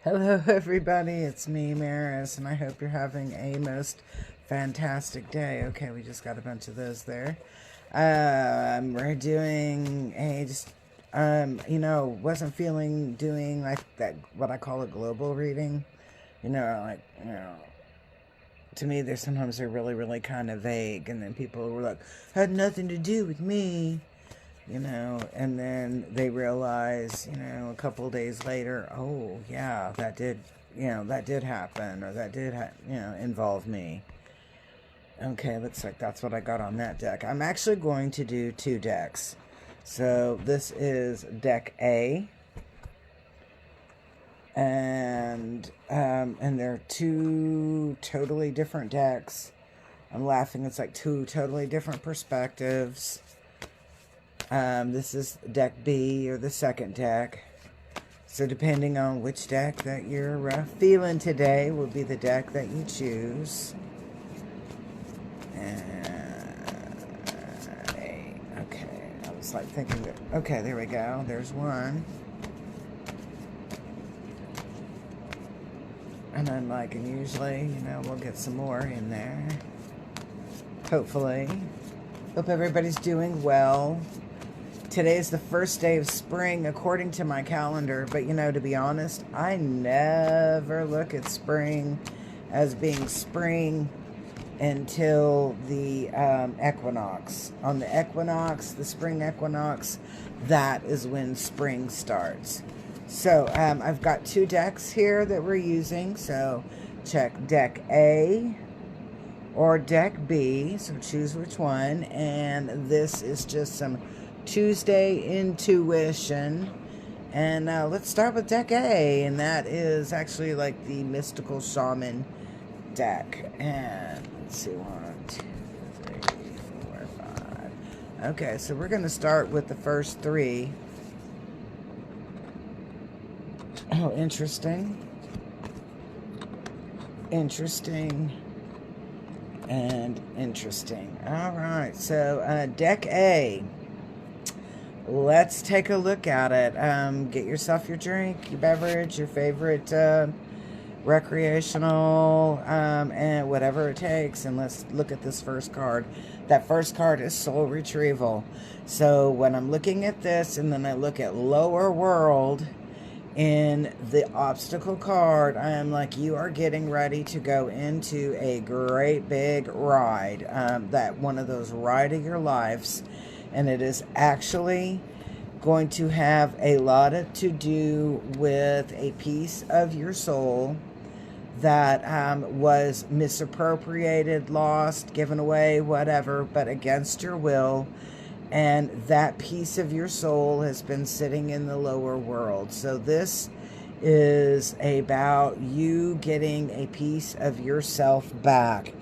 Hello, everybody. It's me, Maris, and I hope you're having a most fantastic day. Okay, we just got a bunch of those there. We're doing a just, wasn't feeling doing like that, what I call a global reading. To me, they're really, really kind of vague, and then people were like, had nothing to do with me. And then they realize, a couple of days later, oh, yeah, that did happen, or that did, involve me. Okay, looks like that's what I got on that deck. I'm actually going to do two decks. So this is deck A, and they're two totally different decks. I'm laughing, it's like two totally different perspectives. This is deck B, or the second deck. So depending on which deck that you're feeling today will be the deck that you choose. Okay, I was like thinking that, okay, there we go. There's one. And I'm like, and usually, we'll get some more in there. Hopefully. Hope everybody's doing well. Today is the first day of spring, according to my calendar. But, to be honest, I never look at spring as being spring until the equinox. On the equinox, the spring equinox, that is when spring starts. So, I've got two decks here that we're using. So, check deck A or deck B. So, choose which one. And this is just some Tuesday intuition. And let's start with deck A, and that is actually like the mystical shaman deck. And let's see, 1, 2, 3, 4, 5. Okay, so we're going to start with the first three. Oh, interesting. Interesting. And interesting. All right, so deck A. Let's take a look at it. Get yourself your drink, your beverage, your favorite recreational, and whatever it takes. And let's look at this first card. That first card is Soul Retrieval. So when I'm looking at this, and then I look at Lower World in the obstacle card, I am like, you are getting ready to go into a great big ride. That one of those ride of your lives. And it is actually going to have a lot to do with a piece of your soul that was misappropriated, lost, given away, whatever, but against your will. And that piece of your soul has been sitting in the lower world. So this is about you getting a piece of yourself back.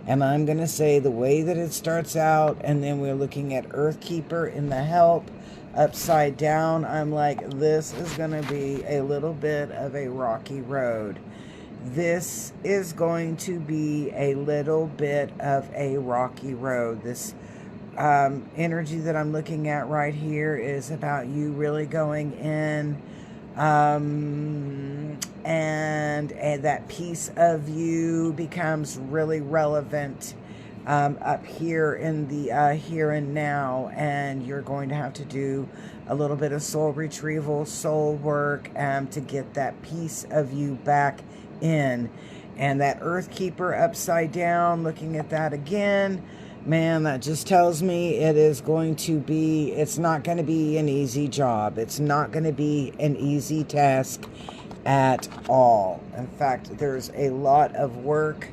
And I'm going to say the way that it starts out, and then we're looking at Earthkeeper in the help upside down. I'm like, this is going to be a little bit of a rocky road. This is going to be a little bit of a rocky road. This energy that I'm looking at right here is about you really going in, and that piece of you becomes really relevant up here in the here and now, and you're going to have to do a little bit of soul retrieval, soul work, to get that piece of you back in. And that Earthkeeper upside down, looking at that again, man, that just tells me it's not going to be an easy job. It's not going to be an easy task at all. In fact, there's a lot of work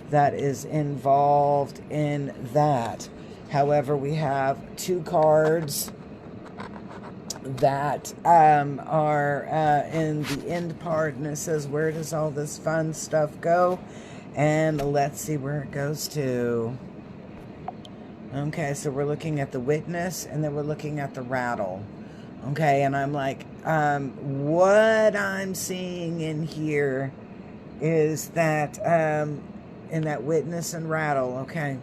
that is involved in that. However, we have two cards that are in the end part, and it says, where does all this fun stuff go? And let's see where it goes to. Okay, so we're looking at the Witness, and then we're looking at the Rattle. Okay, and I'm like, what I'm seeing in here is that, in that Witness and Rattle, okay,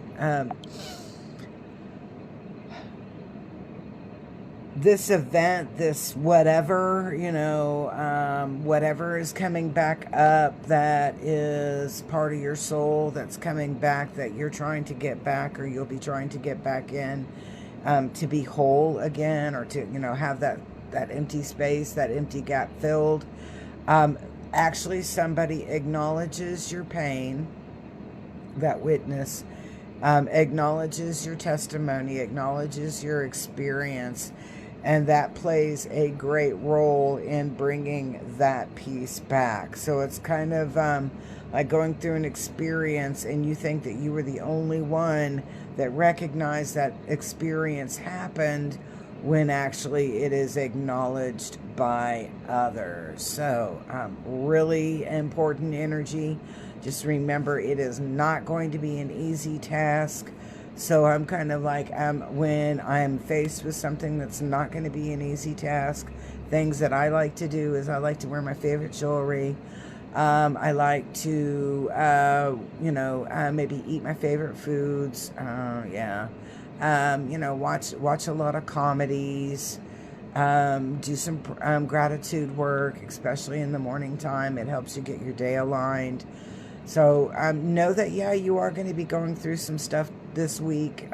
this event, this whatever, whatever is coming back up that is part of your soul that's coming back that you're trying to get back, or you'll be trying to get back in, to be whole again, or to, have that empty space, that empty gap filled. Actually, somebody acknowledges your pain, that witness acknowledges your testimony, acknowledges your experience, and that plays a great role in bringing that piece back. So it's kind of like going through an experience and you think that you were the only one that recognized that experience happened, when actually it is acknowledged by others. So really important energy. Just remember, it is not going to be an easy task. So I'm kind of like, when I'm faced with something that's not going to be an easy task, things that I like to do is I like to wear my favorite jewelry. I like to, maybe eat my favorite foods. Watch a lot of comedies. Do some gratitude work, especially in the morning time. It helps you get your day aligned. So know that, you are going to be going through some stuff this week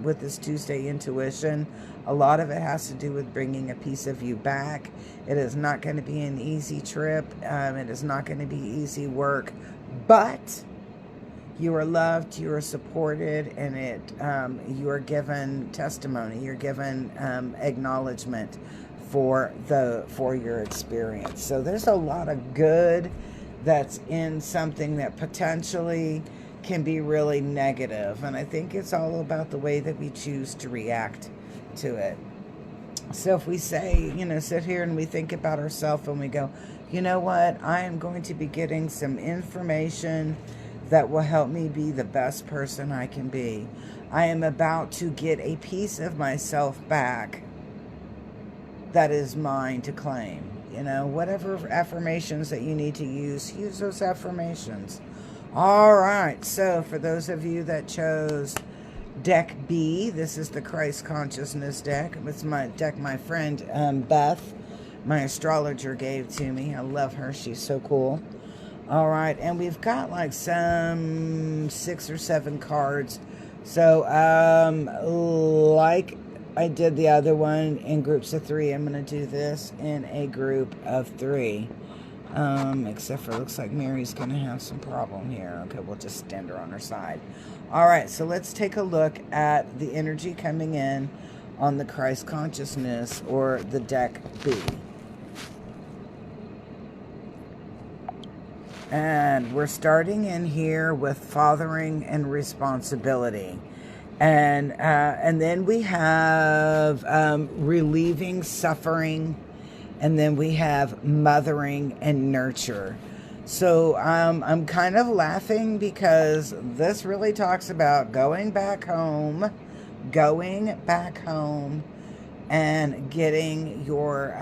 with this Tuesday intuition. A lot of it has to do with bringing a piece of you back. It is not going to be an easy trip. It is not going to be easy work. But you are loved, you are supported, and you are given testimony. You're given acknowledgement for your experience. So there's a lot of good that's in something that potentially can be really negative. And I think it's all about the way that we choose to react to it. So if we say, sit here and we think about ourselves and we go, you know what, I am going to be getting some information that will help me be the best person I can be. I am about to get a piece of myself back that is mine to claim. Whatever affirmations that you need to use those affirmations. All right, so for those of you that chose deck B, this is the Christ Consciousness deck. It's my deck my friend Beth, my astrologer, gave to me. I love her. She's so cool. All right, and we've got like some 6 or 7 cards. So, like I did the other one in groups of 3, I'm going to do this in a group of 3. Except for it looks like Mary's going to have some problem here. Okay, we'll just stand her on her side. All right, so let's take a look at the energy coming in on the Christ Consciousness, or the deck B. And we're starting in here with fathering and responsibility. And then we have relieving suffering. And then we have mothering and nurture. So I'm kind of laughing because this really talks about going back home and getting your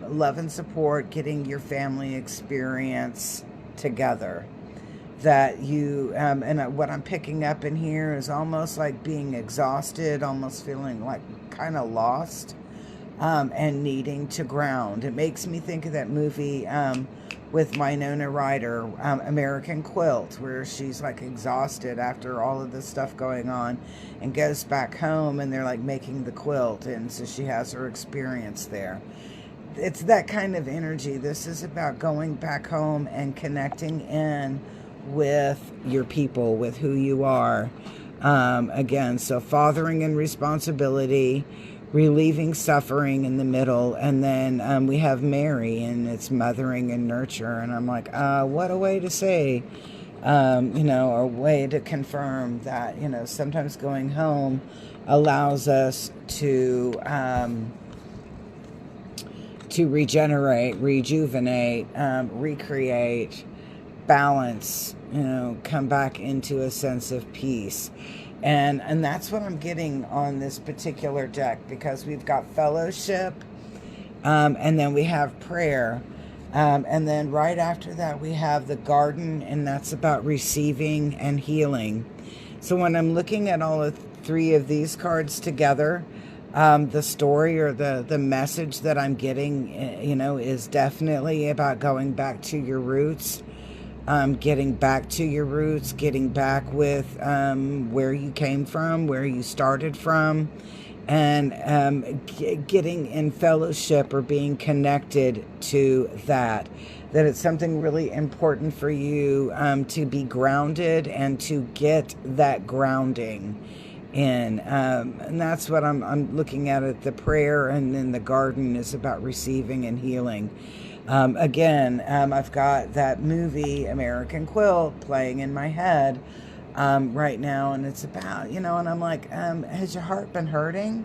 love and support, getting your family experience together. That you, and what I'm picking up in here is almost like being exhausted, almost feeling like kind of lost, and needing to ground. It makes me think of that movie with Winona Ryder, American Quilt, where she's like exhausted after all of this stuff going on and goes back home and they're like making the quilt, and so she has her experience there. It's that kind of energy. This is about going back home and connecting in with your people, with who you are. Again, so fathering and responsibility, relieving suffering in the middle, and then we have Mary, and it's mothering and nurture. And I'm like, what a way to say, a way to confirm that, sometimes going home allows us to regenerate, rejuvenate, recreate, balance, come back into a sense of peace. And that's what I'm getting on this particular deck, because we've got fellowship, and then we have prayer, and then right after that we have the garden, and that's about receiving and healing. So when I'm looking at all of 3 of these cards together, The story or the message that I'm getting, is definitely about going back to your roots, getting back to your roots, getting back with where you came from, where you started from, and getting in fellowship or being connected to that. That it's something really important for you to be grounded and to get that grounding in. And that's what I'm looking at the prayer, and then the garden is about receiving and healing. Again, I've got that movie American Quilt playing in my head right now, and it's about, and I'm like, has your heart been hurting?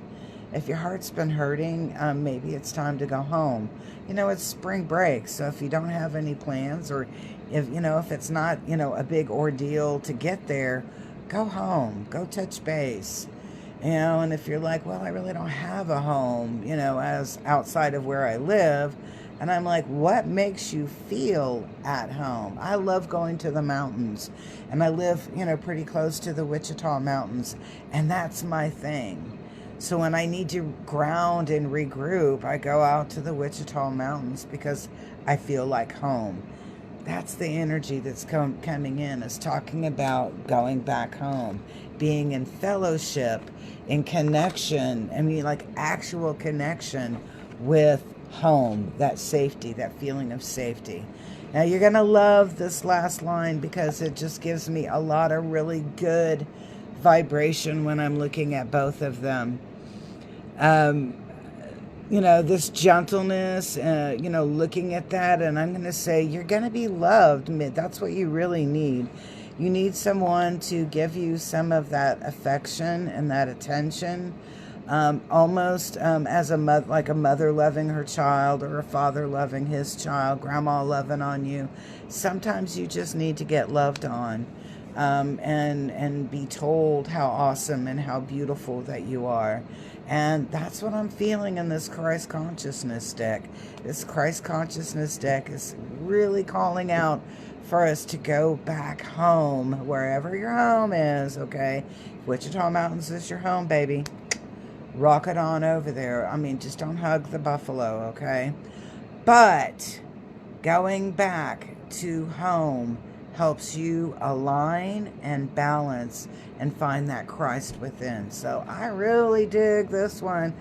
If your heart's been hurting, maybe it's time to go home. It's spring break, so if you don't have any plans, or if it's not, a big ordeal to get there, go home, go touch base. And if you're like, well, I really don't have a home, as outside of where I live, and I'm like, what makes you feel at home? I love going to the mountains, and I live, pretty close to the Wichita Mountains, and that's my thing. So when I need to ground and regroup, I go out to the Wichita Mountains because I feel like home. That's the energy that's coming in, is talking about going back home, being in fellowship, in connection. I mean, like actual connection with home, that safety, that feeling of safety. Now you're going to love this last line because it just gives me a lot of really good vibration when I'm looking at both of them. This gentleness, looking at that, and I'm going to say you're going to be loved. That's what you really need. You need someone to give you some of that affection and that attention, almost as a mother, like a mother loving her child, or a father loving his child, grandma loving on you. Sometimes you just need to get loved on, and be told how awesome and how beautiful that you are. And that's what I'm feeling in this Christ Consciousness deck. This Christ Consciousness deck is really calling out for us to go back home, wherever your home is, okay? Wichita Mountains is your home, baby. Rock it on over there. I mean, just don't hug the buffalo, okay? But going back to home helps you align and balance and find that Christ within. So I really dig this one,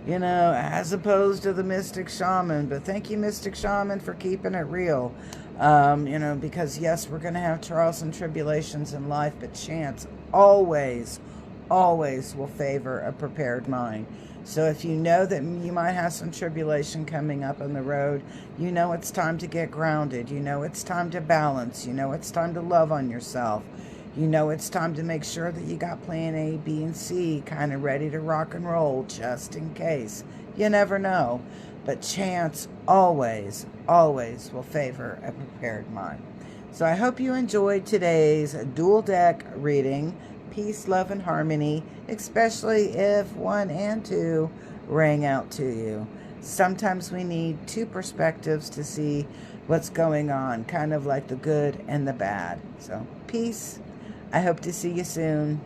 as opposed to the Mystic Shaman. But thank you, Mystic Shaman, for keeping it real. Because yes, we're going to have trials and tribulations in life, but chance always will favor a prepared mind. So if you know that you might have some tribulation coming up on the road, it's time to get grounded. It's time to balance. It's time to love on yourself. It's time to make sure that you got plan A, B, and C kind of ready to rock and roll just in case. You never know. But chance always will favor a prepared mind. So I hope you enjoyed today's dual deck reading. Peace, love, and harmony, especially if 1 and 2 rang out to you. Sometimes we need two perspectives to see what's going on, kind of like the good and the bad. So, peace. I hope to see you soon.